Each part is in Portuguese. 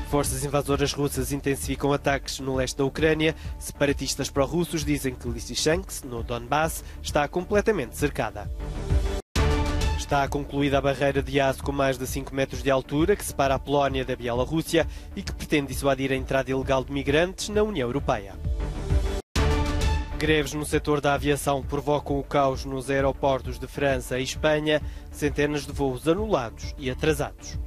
Forças invasoras russas intensificam ataques no leste da Ucrânia. Separatistas pró-russos dizem que Lysychansk, no Donbass, está completamente cercada. Está concluída a barreira de aço com mais de 5 metros de altura que separa a Polónia da Bielorrússia e que pretende dissuadir a entrada ilegal de migrantes na União Europeia. Greves no setor da aviação provocam o caos nos aeroportos de França e Espanha, centenas de voos anulados e atrasados.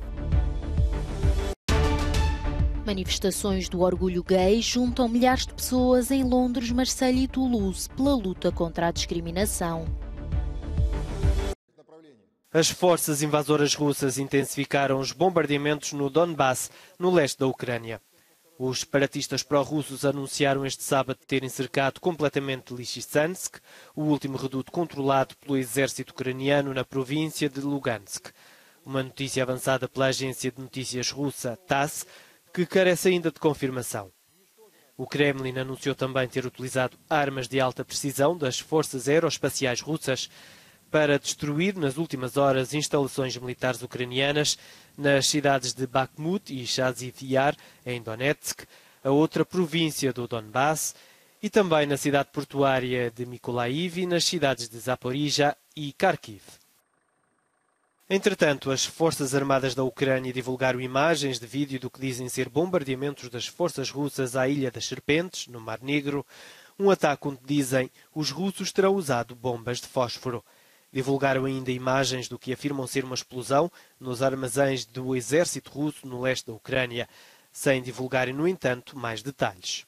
Manifestações do orgulho gay juntam milhares de pessoas em Londres, Marselha e Toulouse pela luta contra a discriminação. As forças invasoras russas intensificaram os bombardeamentos no Donbass, no leste da Ucrânia. Os separatistas pró-russos anunciaram este sábado terem cercado completamente Lysychansk, o último reduto controlado pelo exército ucraniano na província de Lugansk. Uma notícia avançada pela agência de notícias russa TASS, que carece ainda de confirmação. O Kremlin anunciou também ter utilizado armas de alta precisão das forças aeroespaciais russas para destruir nas últimas horas instalações militares ucranianas nas cidades de Bakhmut e Chasiv Yar, em Donetsk, a outra província do Donbass, e também na cidade portuária de Mykolaiv e nas cidades de Zaporizhia e Kharkiv. Entretanto, as Forças Armadas da Ucrânia divulgaram imagens de vídeo do que dizem ser bombardeamentos das forças russas à Ilha das Serpentes, no Mar Negro, um ataque onde dizem os russos terão usado bombas de fósforo. Divulgaram ainda imagens do que afirmam ser uma explosão nos armazéns do exército russo no leste da Ucrânia, sem divulgarem, no entanto, mais detalhes.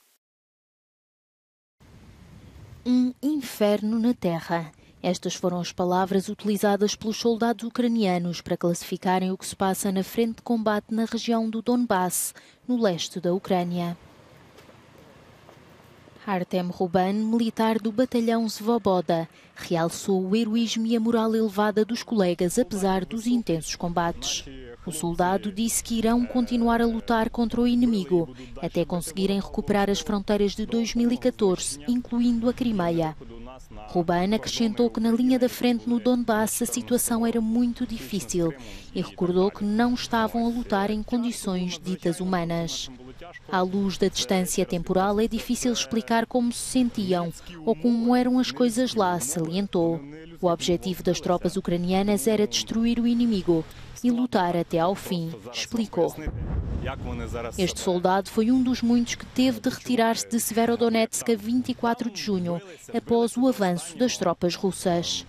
Um inferno na Terra. Estas foram as palavras utilizadas pelos soldados ucranianos para classificarem o que se passa na frente de combate na região do Donbass, no leste da Ucrânia. Artem Ruban, militar do batalhão Svoboda, realçou o heroísmo e a moral elevada dos colegas apesar dos intensos combates. O soldado disse que irão continuar a lutar contra o inimigo até conseguirem recuperar as fronteiras de 2014, incluindo a Crimeia. Ruban acrescentou que na linha da frente no Donbass a situação era muito difícil e recordou que não estavam a lutar em condições ditas humanas. À luz da distância temporal é difícil explicar como se sentiam ou como eram as coisas lá, salientou. O objetivo das tropas ucranianas era destruir o inimigo e lutar até ao fim, explicou. Este soldado foi um dos muitos que teve de retirar-se de Severodonetsk a 24 de junho, após o avanço das tropas russas.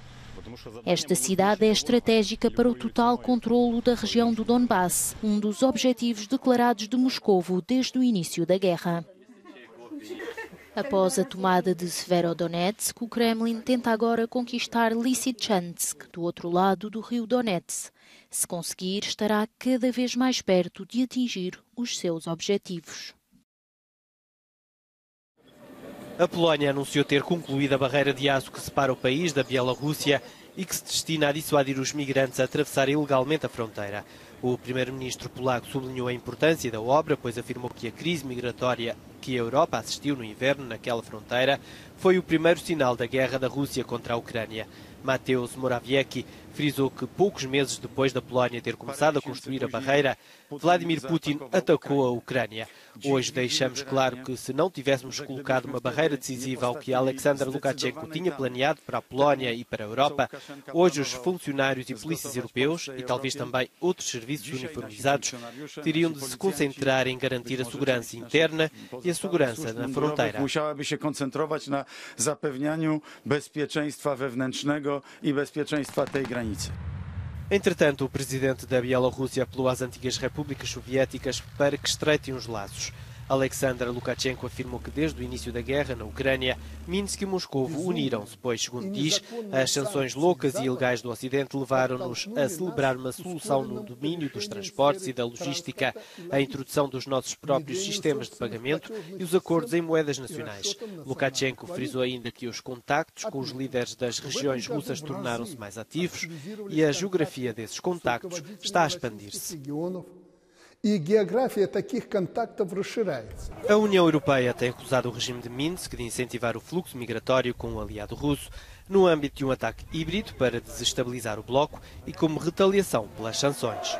Esta cidade é estratégica para o total controlo da região do Donbass, um dos objetivos declarados de Moscovo desde o início da guerra. Após a tomada de Severodonetsk, o Kremlin tenta agora conquistar Lysychansk, do outro lado do rio Donetsk. Se conseguir, estará cada vez mais perto de atingir os seus objetivos. A Polónia anunciou ter concluído a barreira de aço que separa o país da Bielorrússia e que se destina a dissuadir os migrantes a atravessar ilegalmente a fronteira. O primeiro-ministro polaco sublinhou a importância da obra, pois afirmou que a crise migratória que a Europa assistiu no inverno naquela fronteira foi o primeiro sinal da guerra da Rússia contra a Ucrânia. Mateusz Morawiecki frisou que poucos meses depois da Polónia ter começado a construir a barreira, Vladimir Putin atacou a Ucrânia. Hoje deixamos claro que se não tivéssemos colocado uma barreira decisiva ao que Alexander Lukashenko tinha planeado para a Polónia e para a Europa, hoje os funcionários e polícias europeus, e talvez também outros serviços uniformizados, teriam de se concentrar em garantir a segurança interna e a segurança na fronteira. Musiałaby się koncentrować na zapewnianiu bezpieczeństwa wewnętrznego i bezpieczeństwa tej granicy. Entretanto, o presidente da Bielorrússia apelou às antigas repúblicas soviéticas para que estreitem os laços. Alexander Lukashenko afirmou que desde o início da guerra na Ucrânia, Minsk e Moscovo uniram-se, pois, segundo diz, as sanções loucas e ilegais do Ocidente levaram-nos a celebrar uma solução no domínio dos transportes e da logística, a introdução dos nossos próprios sistemas de pagamento e os acordos em moedas nacionais. Lukashenko frisou ainda que os contactos com os líderes das regiões russas tornaram-se mais ativos e a geografia desses contactos está a expandir-se. A União Europeia tem acusado o regime de Minsk de incentivar o fluxo migratório com o aliado russo no âmbito de um ataque híbrido para desestabilizar o bloco e como retaliação pelas sanções.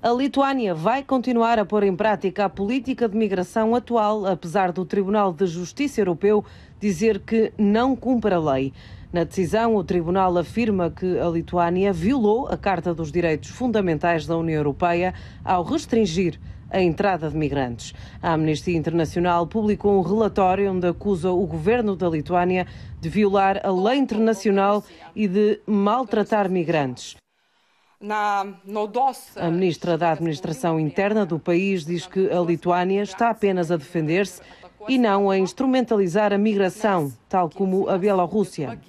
A Lituânia vai continuar a pôr em prática a política de migração atual, apesar do Tribunal de Justiça Europeu dizer que não cumpre a lei. Na decisão, o Tribunal afirma que a Lituânia violou a Carta dos Direitos Fundamentais da União Europeia ao restringir a entrada de migrantes. A Amnistia Internacional publicou um relatório onde acusa o governo da Lituânia de violar a lei internacional e de maltratar migrantes. A ministra da Administração Interna do país diz que a Lituânia está apenas a defender-se e não a instrumentalizar a migração, tal como a Bielorrússia.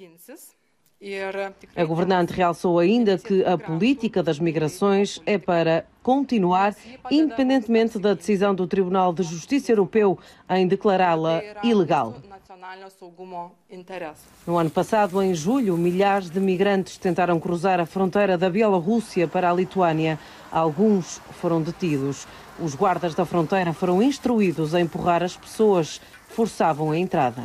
A governante realçou ainda que a política das migrações é para continuar, independentemente da decisão do Tribunal de Justiça Europeu em declará-la ilegal. No ano passado, em julho, milhares de migrantes tentaram cruzar a fronteira da Bielorrússia para a Lituânia. Alguns foram detidos. Os guardas da fronteira foram instruídos a empurrar as pessoas que forçavam a entrada.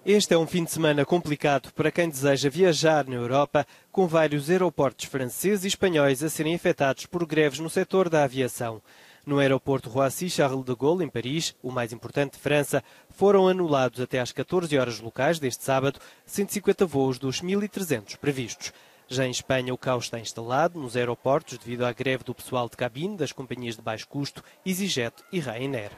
Este é um fim de semana complicado para quem deseja viajar na Europa, com vários aeroportos franceses e espanhóis a serem afetados por greves no setor da aviação. No aeroporto Roissy-Charles de Gaulle, em Paris, o mais importante de França, foram anulados até às 14 horas locais deste sábado 150 voos dos 1.300 previstos. Já em Espanha, o caos está instalado nos aeroportos devido à greve do pessoal de cabine das companhias de baixo custo EasyJet e Ryanair.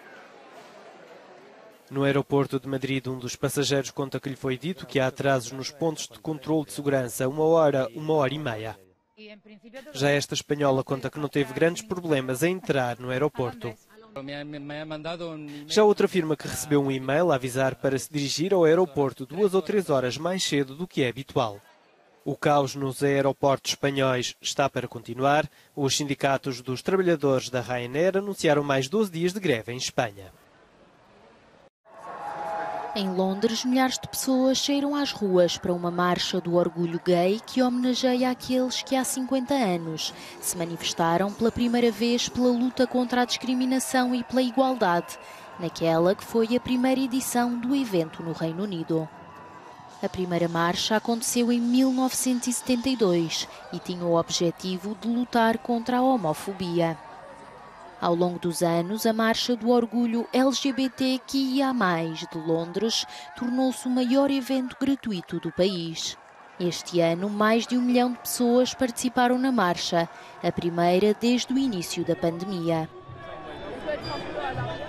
No aeroporto de Madrid, um dos passageiros conta que lhe foi dito que há atrasos nos pontos de controle de segurança, uma hora e meia. Já esta espanhola conta que não teve grandes problemas a entrar no aeroporto. Já outra afirma que recebeu um e-mail a avisar para se dirigir ao aeroporto 2 ou 3 horas mais cedo do que é habitual. O caos nos aeroportos espanhóis está para continuar. Os sindicatos dos trabalhadores da Ryanair anunciaram mais 12 dias de greve em Espanha. Em Londres, milhares de pessoas saíram às ruas para uma marcha do orgulho gay que homenageia aqueles que há 50 anos se manifestaram pela primeira vez pela luta contra a discriminação e pela igualdade, naquela que foi a primeira edição do evento no Reino Unido. A primeira marcha aconteceu em 1972 e tinha o objetivo de lutar contra a homofobia. Ao longo dos anos, a Marcha do Orgulho LGBTQIA+, de Londres, tornou-se o maior evento gratuito do país. Este ano, mais de 1 milhão de pessoas participaram na marcha, a primeira desde o início da pandemia.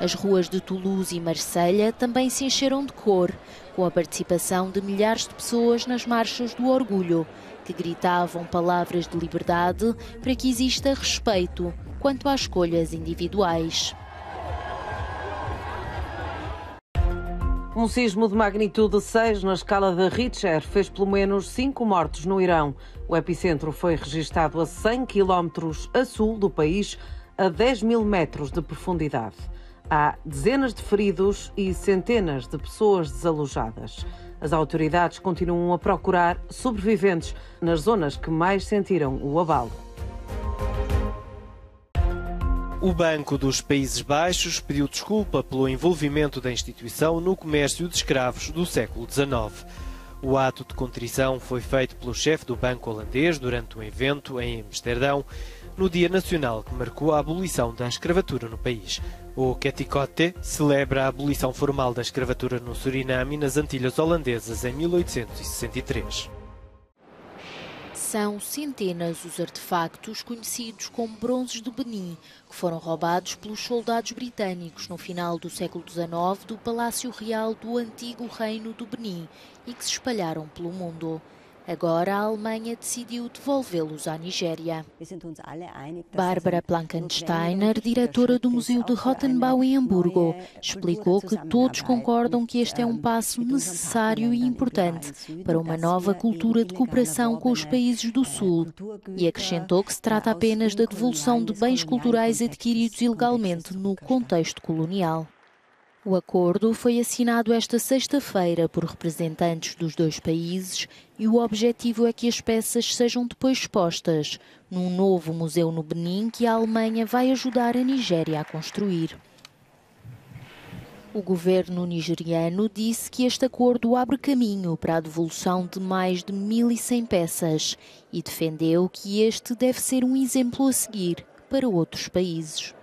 As ruas de Toulouse e Marselha também se encheram de cor, com a participação de milhares de pessoas nas marchas do orgulho, que gritavam palavras de liberdade para que exista respeito quanto às escolhas individuais. Um sismo de magnitude 6 na escala de Richter fez pelo menos 5 mortos no Irão. O epicentro foi registado a 100 quilómetros a sul do país, a 10 mil metros de profundidade. Há dezenas de feridos e centenas de pessoas desalojadas. As autoridades continuam a procurar sobreviventes nas zonas que mais sentiram o abalo. O Banco dos Países Baixos pediu desculpa pelo envolvimento da instituição no comércio de escravos do século XIX. O ato de contrição foi feito pelo chefe do banco holandês durante um evento em Amsterdão, no Dia Nacional que marcou a abolição da escravatura no país. O Keticote celebra a abolição formal da escravatura no Suriname e nas Antilhas Holandesas em 1863. São centenas os artefactos conhecidos como bronzes do Benin, que foram roubados pelos soldados britânicos no final do século XIX do Palácio Real do antigo Reino do Benin e que se espalharam pelo mundo. Agora a Alemanha decidiu devolvê-los à Nigéria. Bárbara Plankensteiner, diretora do Museu de Rothenbau em Hamburgo, explicou que todos concordam que este é um passo necessário e importante para uma nova cultura de cooperação com os países do Sul e acrescentou que se trata apenas da devolução de bens culturais adquiridos ilegalmente no contexto colonial. O acordo foi assinado esta sexta-feira por representantes dos dois países e o objetivo é que as peças sejam depois expostas num novo museu no Benin que a Alemanha vai ajudar a Nigéria a construir. O governo nigeriano disse que este acordo abre caminho para a devolução de mais de 1.100 peças e defendeu que este deve ser um exemplo a seguir para outros países.